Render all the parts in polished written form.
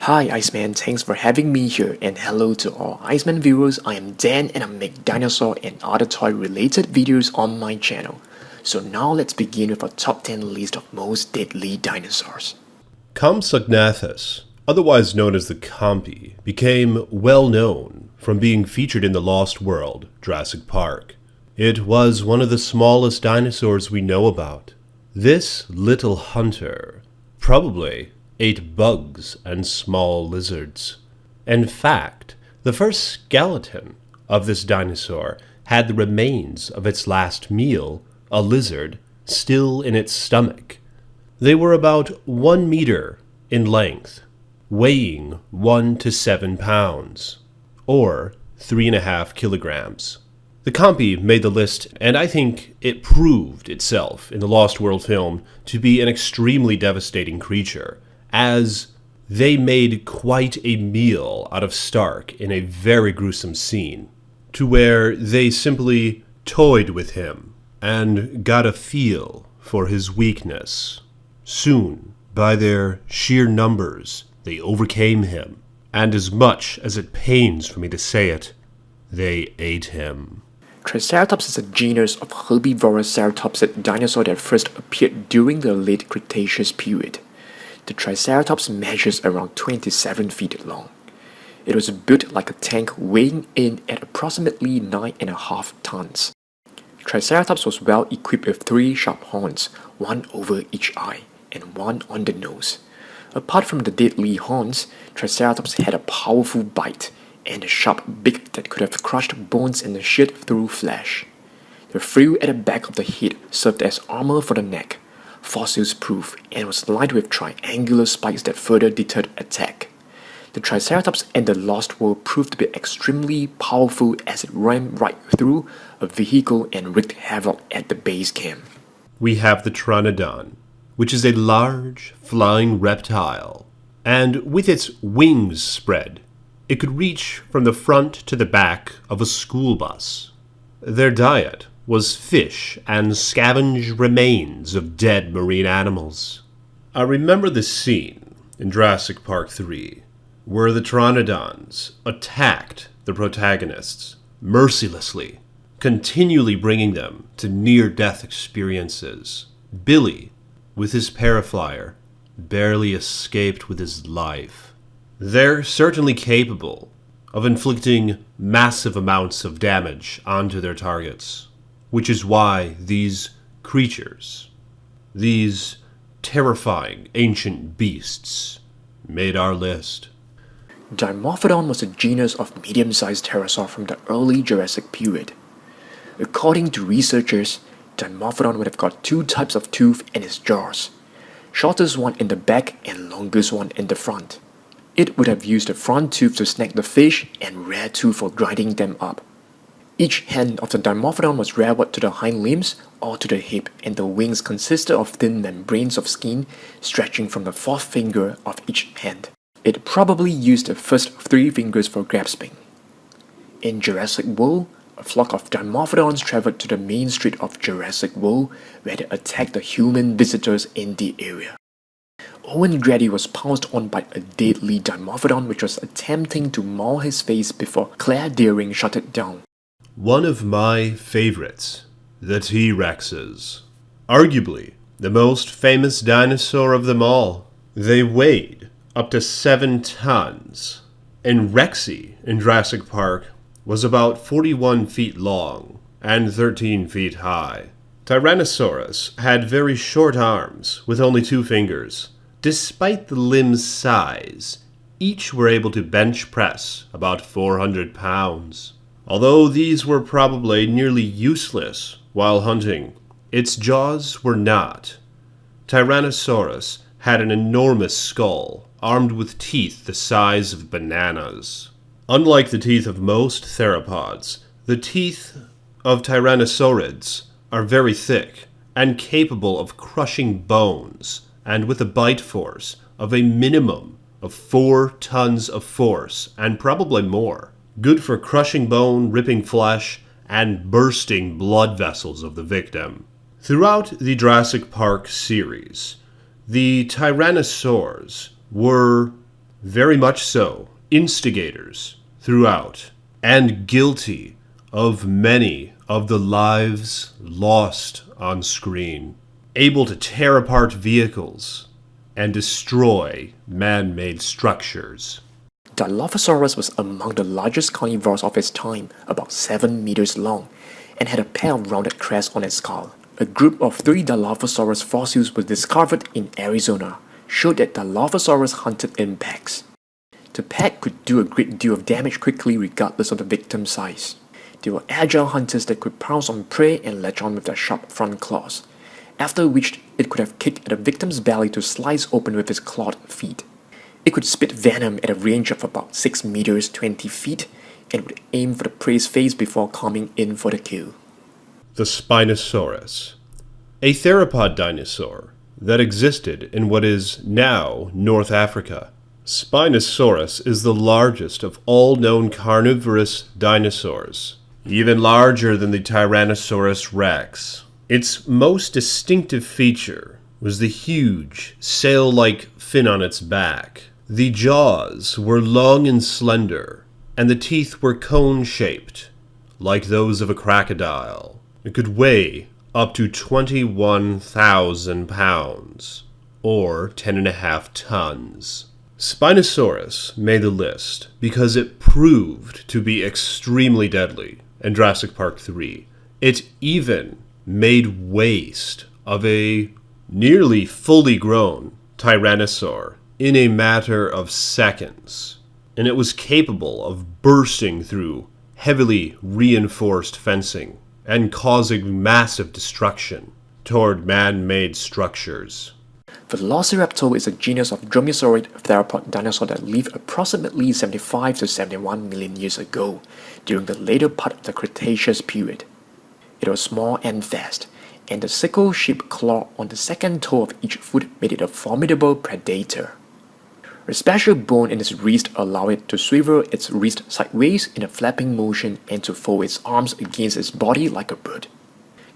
Hi Iceman, thanks for having me here, and hello to all Iceman viewers. I am Dan and I make dinosaur and other toy related videos on my channel. So now let's begin with our top 10 list of most deadly dinosaurs. Compsognathus, otherwise known as the Compy, became well known from being featured in the Lost World, Jurassic Park. It was one of the smallest dinosaurs we know about. This little hunter probably ate bugs and small lizards. In fact, the first skeleton of this dinosaur had the remains of its last meal, a lizard, still in its stomach. They were about 1 meter in length, weighing 1 to 7 pounds, or 3.5 kilograms. The Compy made the list, and I think it proved itself in the Lost World film to be an extremely devastating creature, as they made quite a meal out of Stark in a very gruesome scene, to where they simply toyed with him and got a feel for his weakness. Soon, by their sheer numbers, they overcame him, and as much as it pains for me to say it, they ate him. Triceratops is a genus of herbivorous ceratopsid dinosaur that first appeared during the late Cretaceous period. The Triceratops measures around 27 feet long. It was built like a tank, weighing in at approximately 9.5 tons. Triceratops was well equipped with 3 sharp horns, one over each eye and one on the nose. Apart from the deadly horns, Triceratops had a powerful bite and a sharp beak that could have crushed bones and sheared through flesh. The frill at the back of the head served as armor for the neck, fossils-proof, and was lined with triangular spikes that further deterred attack. The Triceratops and the Lost World proved to be extremely powerful as it rammed right through a vehicle and wreaked havoc at the base camp. We have the Pteranodon, which is a large, flying reptile, and with its wings spread, it could reach from the front to the back of a school bus. Their diet was fish and scavenge remains of dead marine animals. I remember the scene in Jurassic Park 3 where the Pteranodons attacked the protagonists mercilessly, continually bringing them to near-death experiences. Billy, with his paraflyer, barely escaped with his life. They're certainly capable of inflicting massive amounts of damage onto their targets, which is why these creatures, these terrifying ancient beasts, made our list. Dimorphodon was a genus of medium-sized pterosaur from the early Jurassic period. According to researchers, Dimorphodon would have got 2 types of tooth in its jaws, shortest one in the back and longest one in the front. It would have used the front tooth to snag the fish and rear tooth for grinding them up. Each hand of the Dimorphodon was rearward to the hind limbs or to the hip, and the wings consisted of thin membranes of skin stretching from the 4th finger of each hand. It probably used the first 3 fingers for grasping. In Jurassic World, a flock of Dimorphodons traveled to the main street of Jurassic World, where they attacked the human visitors in the area. Owen Grady was pounced on by a deadly Dimorphodon which was attempting to maul his face before Claire Dearing shut it down. One of my favorites, the T-Rexes. Arguably the most famous dinosaur of them all. They weighed up to 7 tons, and Rexy in Jurassic Park was about 41 feet long and 13 feet high. Tyrannosaurus had very short arms with only 2 fingers. Despite the limb's size, each were able to bench press about 400 pounds. Although these were probably nearly useless while hunting, its jaws were not. Tyrannosaurus had an enormous skull, armed with teeth the size of bananas. Unlike the teeth of most theropods, the teeth of tyrannosaurids are very thick and capable of crushing bones, and with a bite force of a minimum of 4 tons of force, and probably more. Good for crushing bone, ripping flesh, and bursting blood vessels of the victim. Throughout the Jurassic Park series, the Tyrannosaurs were very much so, instigators throughout, and guilty of many of the lives lost on screen, able to tear apart vehicles and destroy man-made structures. Dilophosaurus was among the largest carnivores of its time, about 7 meters long, and had a pair of rounded crests on its skull. A group of 3 Dilophosaurus fossils was discovered in Arizona, showed that Dilophosaurus hunted in packs. The pack could do a great deal of damage quickly regardless of the victim's size. They were agile hunters that could pounce on prey and latch on with their sharp front claws, after which it could have kicked at the victim's belly to slice open with its clawed feet. It could spit venom at a range of about 6 meters 20 feet and would aim for the prey's face before coming in for the kill. The Spinosaurus, a theropod dinosaur that existed in what is now North Africa. Spinosaurus is the largest of all known carnivorous dinosaurs, even larger than the Tyrannosaurus Rex. Its most distinctive feature was the huge, sail-like fin on its back. The jaws were long and slender, and the teeth were cone-shaped, like those of a crocodile. It could weigh up to 21,000 pounds, or 10.5 tons. Spinosaurus made the list because it proved to be extremely deadly in Jurassic Park 3. It even made waste of a nearly fully grown Tyrannosaur in a matter of seconds, and it was capable of bursting through heavily reinforced fencing and causing massive destruction toward man-made structures. Velociraptor is a genus of dromaeosaurid theropod dinosaur that lived approximately 75 to 71 million years ago, during the later part of the Cretaceous period. It was small and fast, and the sickle-shaped claw on the second toe of each foot made it a formidable predator. A special bone in its wrist allowed it to swivel its wrist sideways in a flapping motion and to fold its arms against its body like a bird.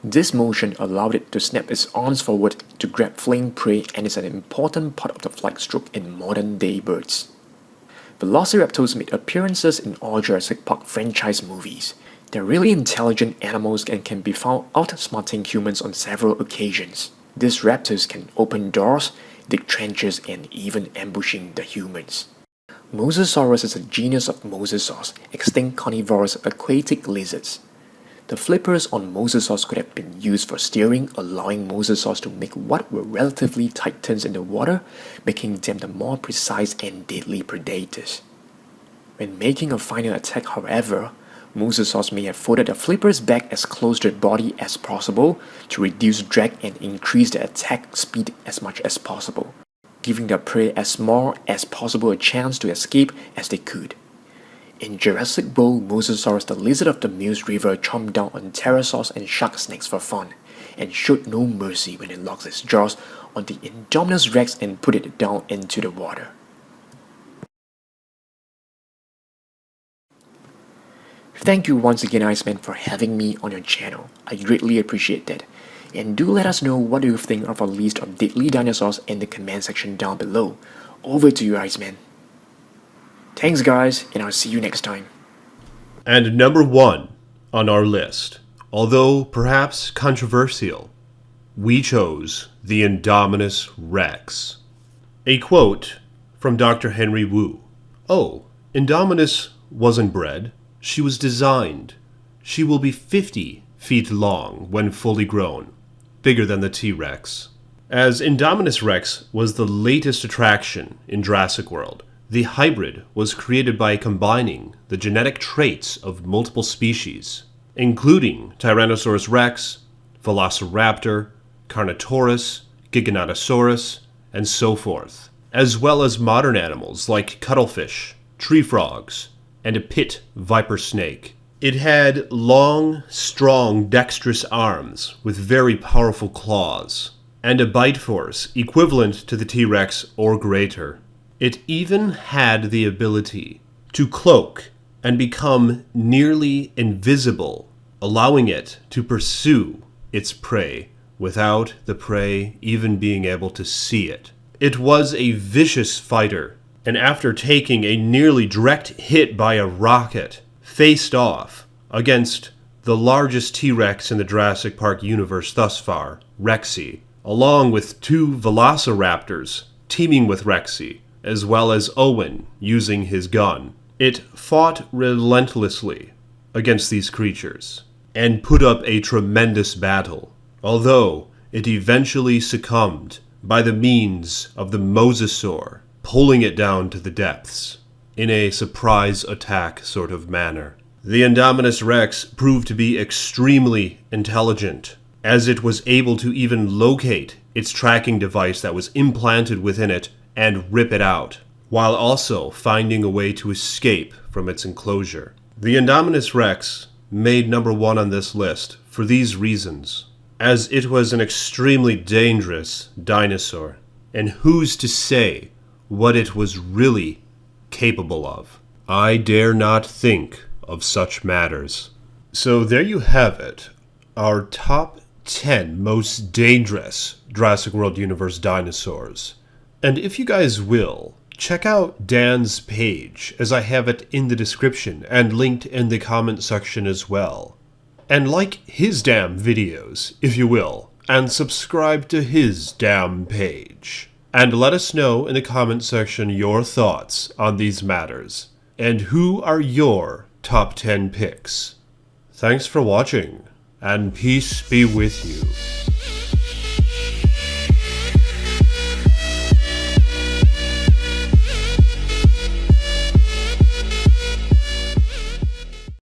This motion allowed it to snap its arms forward to grab fleeing prey and is an important part of the flight stroke in modern-day birds. Velociraptors made appearances in all Jurassic Park franchise movies. They're really intelligent animals and can be found outsmarting humans on several occasions. These raptors can open doors, dig trenches, and even ambushing the humans. Mosasaurus is a genus of mosasaurs, extinct carnivorous aquatic lizards. The flippers on mosasaurs could have been used for steering, allowing mosasaurs to make what were relatively tight turns in the water, making them the more precise and deadly predators. When making a final attack, however, mosasaurs may have folded the flippers back as close to the body as possible to reduce drag and increase the attack speed as much as possible, giving their prey as small as possible a chance to escape as they could. In Jurassic World, Mosasaurus, the lizard of the Mills River, chomped down on pterosaurs and shark snakes for fun, and showed no mercy when it locked its jaws on the Indominus Rex and put it down into the water. Thank you once again, Iceman, for having me on your channel. I greatly appreciate that. And do let us know what you think of our list of deadly dinosaurs in the comment section down below. Over to you, Iceman. Thanks guys, and I'll see you next time. And number 1 on our list, although perhaps controversial, we chose the Indominus Rex. A quote from Dr. Henry Wu. "Oh, Indominus wasn't bred. She was designed. She will be 50 feet long when fully grown, bigger than the T-Rex." As Indominus Rex was the latest attraction in Jurassic World, the hybrid was created by combining the genetic traits of multiple species, including Tyrannosaurus Rex, Velociraptor, Carnotaurus, Giganotosaurus, and so forth, as well as modern animals like cuttlefish, tree frogs, and a pit viper snake. It had long, strong, dexterous arms with very powerful claws, and a bite force equivalent to the T-Rex or greater. It even had the ability to cloak and become nearly invisible, allowing it to pursue its prey without the prey even being able to see it. It was a vicious fighter and after taking a nearly direct hit by a rocket, faced off against the largest T-Rex in the Jurassic Park universe thus far, Rexy, along with two velociraptors teaming with Rexy, as well as Owen using his gun. It fought relentlessly against these creatures and put up a tremendous battle, although it eventually succumbed by the means of the mosasaur pulling it down to the depths in a surprise attack sort of manner. The Indominus Rex proved to be extremely intelligent, as it was able to even locate its tracking device that was implanted within it and rip it out, while also finding a way to escape from its enclosure. The Indominus Rex made number 1 on this list for these reasons, as it was an extremely dangerous dinosaur, and who's to say what it was really capable of? I dare not think of such matters. So there you have it, our top 10 most dangerous Jurassic World Universe dinosaurs. And if you guys will, check out Dan's page, as I have it in the description and linked in the comment section as well. And like his damn videos, if you will, and subscribe to his damn page. And let us know in the comment section your thoughts on these matters, and who are your top 10 picks. Thanks for watching, and peace be with you.